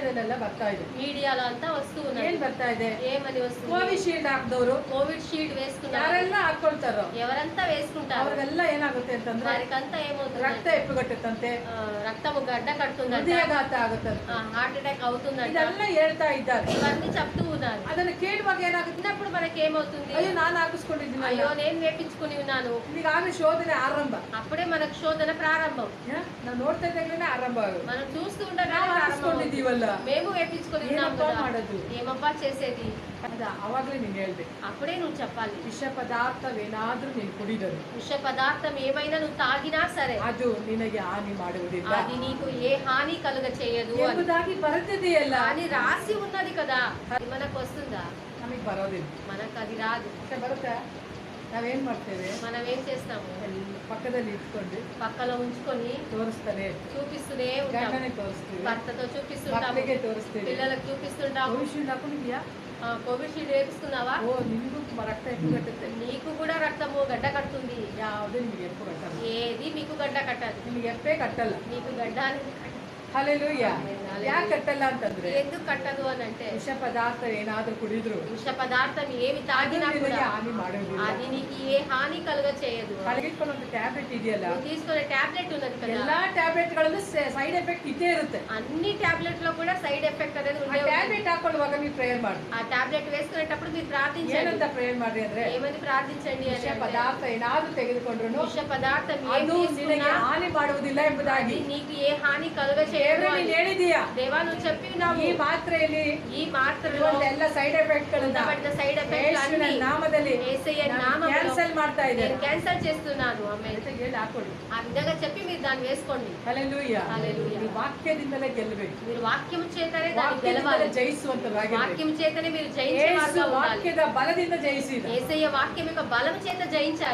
ಮೀಡಿಯಾದಲ್ಲೆಲ್ಲ ಬರ್ತಾ ಇದೆ. ಮೀಡಿಯಾలో అంతా వస్తూ ఉన్నది. ಏನ್ ಬರ್ತಾ ಇದೆ? ఏమని వస్తుంది? ಕೋವಿಶೀಲ್ಡ್ ಹಾಕಿದವರು కోవిడ్ షీల్డ్ వేసుకున్నారు. ಯಾರೆಲ್ಲ ಹಾಕೊಳ್ತಾರೋ ఎవరంతా వేసుకుంటారు ಅವ್ರಿಗೆಲ್ಲ ಏನಾಗುತ್ತೆ ಅಂತಂದ್ರೆ వారికంతా ఏమవుతుంది? ರಕ್ತ ಹೆಪ್ಪುಗಟ್ಟುತ್ತಂತೆ, రక్తము గడ్డ కడుతుందంట, ಹೃದಯಾಘಾತ ಆಗುತ್ತಂತೆ, హార్ట్ అటాక్ అవుతుందంట. ಇದೆಲ್ಲ ಹೇಳ್ತಾ ಇದ್ದಾರೆ. ఇవన్నీ చెప్తూ ఉన్నారు. ಅದನ್ನ ಕೇಳುವಾಗ ಏನಾಗುತ್ತೆ? చిన్నప్పుడు మనకి ఏమవుతుంది? ಅಯ್ಯೋ ನಾನು ಹಾಕಿಸ್ಕೊಂಡಿದ್ದೀನಿ, అయ్యో నేను వేపించుకుని ఉన్నాను. ಈಗಾಗಲೇ ಶೋಧನೆ ಆರಂಭ. అప్పుడే మనకు శోధన ప్రారంభం. ನಾವು ನೋಡ್ತಾ ಇದ್ದಾಗಲೇ ಆರಂಭ ಆಗುತ್ತೆ. మనం చూస్తూ ఉండగానే ನಾವು ప్రారంభం ಹಾಕಿಸ್ಕೊಂಡಿದ್ದೀವಲ್ಲ, మేము వేపించుకుని ఉన్నాం ಏನಪ್ಪಾ కదా. ಮಾಡೋದು? ఏమబ్బా చేసేది? ಅದು ಅವಾಗಲೇ ನೀನು ಹೇಳ್ದೆ. అప్పుడే నువ్వు చెప్పాలి. ವಿಷ ಪದಾರ್ಥವೇನಾದ್ರೂ ನೀನು ಕುಡಿದರು విష పదార్థం ఏమైనా నువ్వు తాగినా సరే ಅದು ನಿನಗೆ ಹಾನಿ ಮಾಡುವುದಿಲ್ಲ అది నీకు ఏ హాని కలుగ చేయదు అని. ಎಂಬುದಾಗಿ ಬರೆದಿದೆಯಲ್ಲ, అని రాసి ఉన్నది కదా. అది మనకు వస్తుందా? ನಮಗೆ ಬರೋದಿಲ್ಲ. మనకు అది రాదు. ಮತ್ತೆ ಬರುತ್ತಾ? ನಾವೇನ್ ಮಾಡ್ತೇವೆ? మనం ఏం చేస్తాము? ಪಕ್ಕದಲ್ಲಿ ಇಟ್ಕೊಂಡು పక్కలో ఉంచుకొని ತೋರಿಸ್ತಾನೆ, చూపిస్తూనే ఉంటాము. ಗಂಡನೇ ತೋರಿಸ್ತೀವಿ, భర్తతో చూపిస్తుంటాము, ಮಕ್ಕಳಿಗೆ ತೋರಿಸ್ತೀವಿ. పిల్లలకు చూపిస్తుంటాము. ಕೋವಿಶೀಲ್ಡ್ ಹಾಕೊಂಡಿದ್ಯಾ? కోవిడ్ షీల్డ్ వేపిస్తున్నావా? ಓ, ನಿಮಗೂ ರಕ್ತ ಹೆಪ್ಪುಗಟ್ಟುತ್ತೆ. నీకు కూడా రక్తము గడ్డ కడుతుంది. ಯಾವುದೇ ನಿಮಗೆ ಹೆಪ್ಪು ಕಟ್ಟಲ್ಲ, ఏది మీకు గడ్డ కట్టదు. ನಿಮಗೆ ಹೆಪ್ಪೇ ಕಟ್ಟಲ್ಲ. నీకు గడ్డ అనేది కట్టదు. ಹಲ್ಲೆಲೂಯಾ. ಯಾಕೆ ಕಟ್ಟಲ್ಲ ಅಂತಂದ್ರೆ, ఎందుకు కట్టదు అని అంటే ವಿಷ ಪದಾರ್ಥ ಏನಾದ್ರೂ ಕುಡಿದ್ರು విష పదార్థం ఏమి తాగినా ಅದು కూడా ನಿನಗೆ ಹಾನಿ ಮಾಡುವುದಿಲ್ಲ. అది నీకు ఏ హాని కలుగ చేయదు. ಕಳಗಿಟ್ಕೊಂಡು ಒಂದು ಟ್ಯಾಬ್ಲೆಟ್ ಇದೆಯಲ್ಲ, నువ్వు తీసుకునే టాబ్లెట్ ఉన్నది కదా, ಎಲ್ಲಾ ಟ್ಯಾಬ್ಲೆಟ್ ಗಳಲ್ಲೂ ಸೈಡ್ ಎಫೆಕ್ಟ್ ಇದ್ದೇ ಇರುತ್ತೆ. అన్ని టాబ్లెట్ లో కూడా సైడ్ ఎఫెక్ట్ అనేది ಆ ఉండే ఉంటుంది. ಟ್ಯಾಬ್ಲೆಟ್ ಹಾಕೊಳ್ಳುವಾಗ ನೀವು ಪ್ರೇಯರ್ ಮಾಡಿ. ఆ టాబ్లెట్ వేసుకునేటప్పుడు మీరు ప్రార్థించండి. ಏನಂತ ಪ್ರೇಯರ್ ಮಾಡ್ರಿ ಅಂದ್ರೆ, ఏమని ప్రార్థించండి ವಿಷ అని ಪದಾರ್ಥ ಏನಾದ್ರೂ ತೆಗೆದುಕೊಂಡ್ರು విష పదార్థం ఏమి ಅದು ನಿನಗೆ తీసుకున్నా ಹಾನಿ ಮಾಡುವುದಿಲ್ಲ ಎಂಬುದಾಗಿ అది నీకు ఏ హాని కలుగ చేయదు ದೇವರೇ అని. ನೀನು ಹೇಳಿದೀಯಾ. దేవా నువ్వు చెప్పి ఉన్నావు. ಈ ಮಾತ್ರೆಯಲ್ಲಿ ఈ మాత్రలో ಎಲ್ಲ ಸೈಡ್ ಎಫೆಕ್ಟ್ ಗಳನ್ನ ఉండబడిన సైడ్ ఎఫెక్ట్ ಯೇಸುವಿನ అన్ని ನಾಮದಲ್ಲಿ యేసయ్య నామములో ಕ್ಯಾನ್ಸಲ್ ಮಾಡ್ತಾ నేను ಇದ್ದೇನೆ. క్యాన్సల్ చేస్తున్నాను. ఆమె ಅಂತ ಹೇಳಿ ಹಾಕೊಳ್ಳಿ. ఆ విధంగా చెప్పి మీరు దాన్ని వేసుకోండి. ಹಲ್ಲೆಲೂಯಾ. హల్లెలూయా. ಈ ವಾಕ್ಯದಿಂದಲೇ ಗೆಲ್ಲಬೇಕು. మీరు వాక్యము చేతనే దాన్ని ವಾಕ್ಯದಿಂದಲೇ గెలవాలి. ಜಯಿಸುವಂತರಾಗಿರಬೇಕು. వాక్యము చేతనే మీరు ಯೇಸು జయించేవారుగా ఉండాలి. ವಾಕ್ಯದ ಬಲದಿಂದ ಜಯಿಸಿದ. యేసయ్య వాక్యం యొక్క బలం చేత జయించారు.